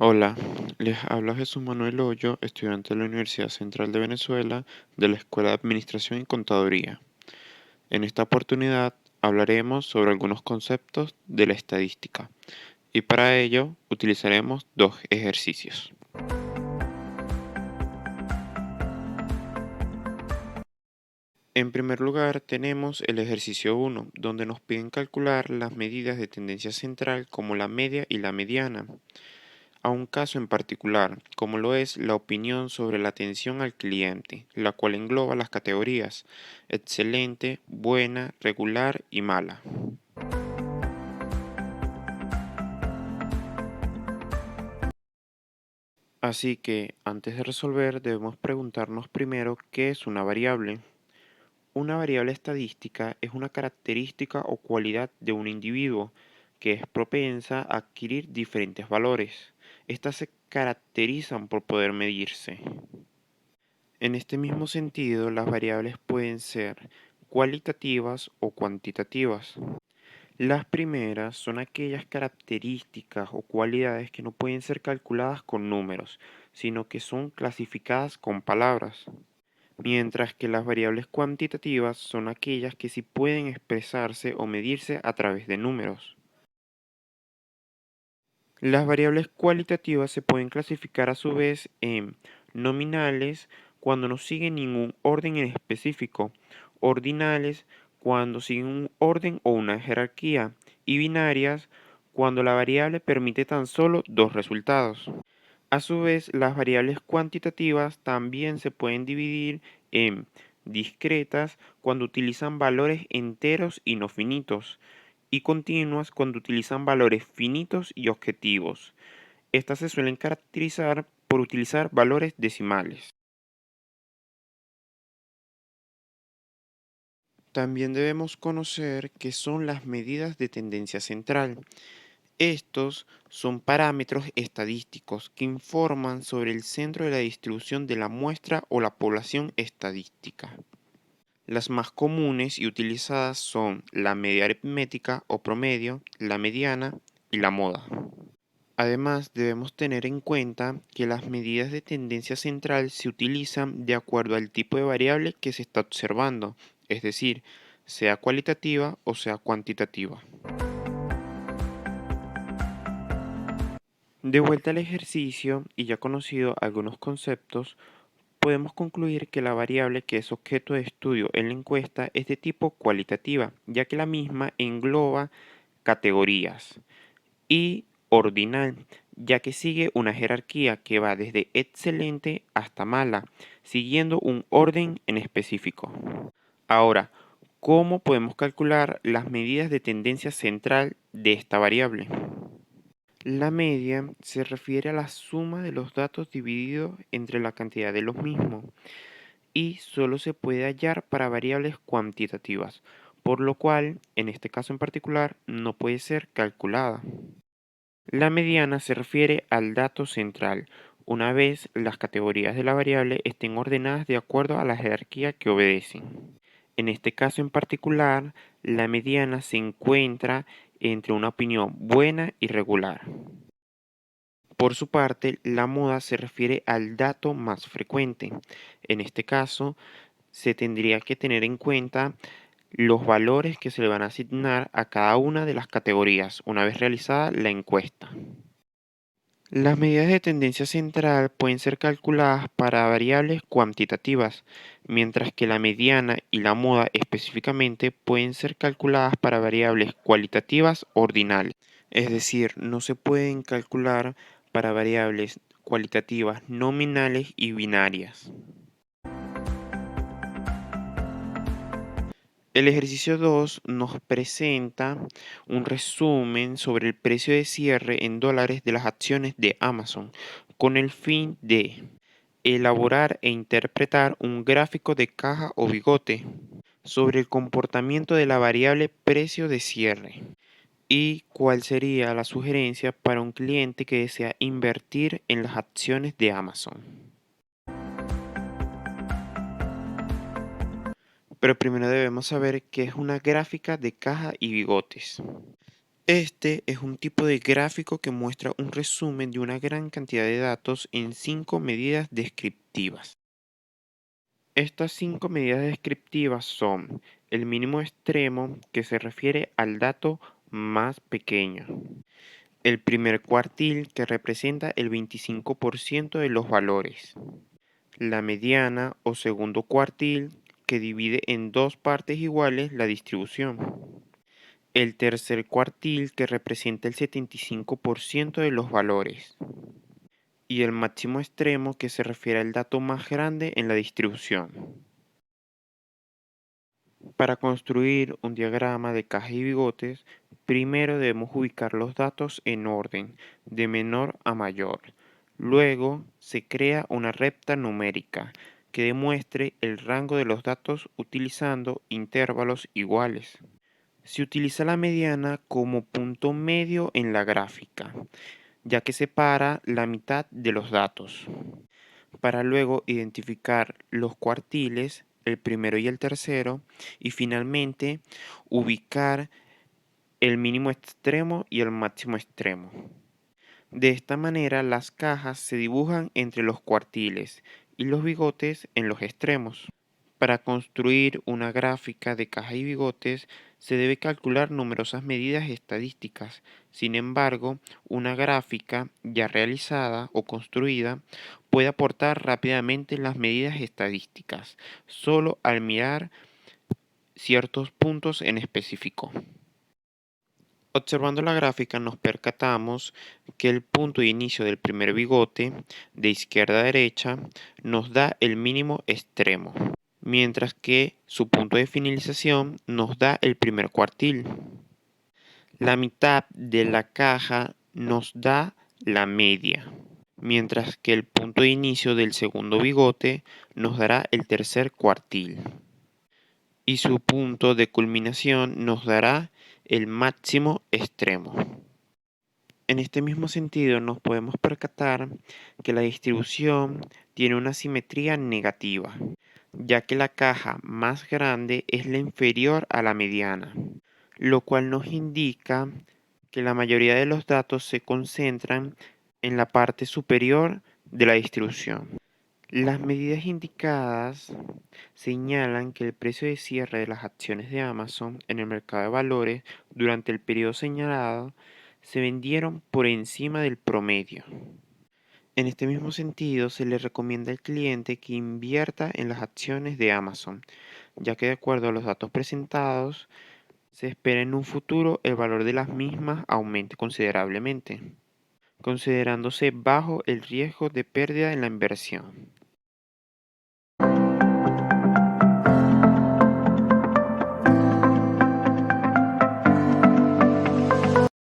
Hola, les habla Jesús Manuel Hoyo, estudiante de la Universidad Central de Venezuela de la Escuela de Administración y Contaduría. En esta oportunidad hablaremos sobre algunos conceptos de la estadística y para ello utilizaremos dos ejercicios. En primer lugar tenemos el ejercicio 1, donde nos piden calcular las medidas de tendencia central como la media y la mediana a un caso en particular, como lo es la opinión sobre la atención al cliente, la cual engloba las categorías excelente, buena, regular y mala. Así que, antes de resolver, debemos preguntarnos primero qué es una variable. Una variable estadística es una característica o cualidad de un individuo que es propensa a adquirir diferentes valores. Estas se caracterizan por poder medirse. En este mismo sentido, las variables pueden ser cualitativas o cuantitativas. Las primeras son aquellas características o cualidades que no pueden ser calculadas con números, sino que son clasificadas con palabras. Mientras que las variables cuantitativas son aquellas que sí pueden expresarse o medirse a través de números. Las variables cualitativas se pueden clasificar a su vez en nominales cuando no siguen ningún orden en específico, ordinales cuando siguen un orden o una jerarquía, y binarias cuando la variable permite tan solo dos resultados. A su vez, las variables cuantitativas también se pueden dividir en discretas cuando utilizan valores enteros y no finitos, y continuas cuando utilizan valores finitos y objetivos. Estas se suelen caracterizar por utilizar valores decimales. También debemos conocer qué son las medidas de tendencia central. Estos son parámetros estadísticos que informan sobre el centro de la distribución de la muestra o la población estadística. Las más comunes y utilizadas son la media aritmética o promedio, la mediana y la moda. Además, debemos tener en cuenta que las medidas de tendencia central se utilizan de acuerdo al tipo de variable que se está observando, es decir, sea cualitativa o sea cuantitativa. De vuelta al ejercicio y ya conocido algunos conceptos, podemos concluir que la variable que es objeto de estudio en la encuesta es de tipo cualitativa, ya que la misma engloba categorías, y ordinal, ya que sigue una jerarquía que va desde excelente hasta mala, siguiendo un orden en específico. Ahora, ¿cómo podemos calcular las medidas de tendencia central de esta variable? La media se refiere a la suma de los datos dividido entre la cantidad de los mismos y solo se puede hallar para variables cuantitativas, por lo cual, en este caso en particular, no puede ser calculada. La mediana se refiere al dato central, una vez las categorías de la variable estén ordenadas de acuerdo a la jerarquía que obedecen. En este caso en particular, la mediana se encuentra entre una opinión buena y regular. Por su parte, la moda se refiere al dato más frecuente. En este caso, se tendría que tener en cuenta los valores que se le van a asignar a cada una de las categorías una vez realizada la encuesta. Las medidas de tendencia central pueden ser calculadas para variables cuantitativas, mientras que la mediana y la moda específicamente pueden ser calculadas para variables cualitativas ordinales. Es decir, no se pueden calcular para variables cualitativas nominales y binarias. El ejercicio 2 nos presenta un resumen sobre el precio de cierre en dólares de las acciones de Amazon, con el fin de elaborar e interpretar un gráfico de caja o bigote sobre el comportamiento de la variable precio de cierre y cuál sería la sugerencia para un cliente que desea invertir en las acciones de Amazon. Pero primero debemos saber qué es una gráfica de caja y bigotes. Este es un tipo de gráfico que muestra un resumen de una gran cantidad de datos en 5 medidas descriptivas. Estas 5 medidas descriptivas son el mínimo extremo, que se refiere al dato más pequeño; el primer cuartil, que representa el 25% de los valores; la mediana o segundo cuartil, que divide en dos partes iguales la distribución; el tercer cuartil, que representa el 75% de los valores; y el máximo extremo, que se refiere al dato más grande en la distribución. Para construir un diagrama de cajas y bigotes, primero debemos ubicar los datos en orden, de menor a mayor. Luego se crea una recta numérica que demuestre el rango de los datos utilizando intervalos iguales. Se utiliza la mediana como punto medio en la gráfica, ya que separa la mitad de los datos, para luego identificar los cuartiles, el primero y el tercero, y finalmente ubicar el mínimo extremo y el máximo extremo. De esta manera, las cajas se dibujan entre los cuartiles y los bigotes en los extremos. Para construir una gráfica de caja y bigotes se debe calcular numerosas medidas estadísticas. Sin embargo, una gráfica ya realizada o construida puede aportar rápidamente las medidas estadísticas, solo al mirar ciertos puntos en específico. Observando la gráfica nos percatamos que el punto de inicio del primer bigote, de izquierda a derecha, nos da el mínimo extremo, mientras que su punto de finalización nos da el primer cuartil. La mitad de la caja nos da la media, mientras que el punto de inicio del segundo bigote nos dará el tercer cuartil, y su punto de culminación nos dará el máximo extremo. En este mismo sentido, nos podemos percatar que la distribución tiene una simetría negativa, ya que la caja más grande es la inferior a la mediana, lo cual nos indica que la mayoría de los datos se concentran en la parte superior de la distribución. Las medidas indicadas señalan que el precio de cierre de las acciones de Amazon en el mercado de valores durante el periodo señalado se vendieron por encima del promedio. En este mismo sentido, se le recomienda al cliente que invierta en las acciones de Amazon, ya que de acuerdo a los datos presentados, se espera en un futuro el valor de las mismas aumente considerablemente, considerándose bajo el riesgo de pérdida en la inversión.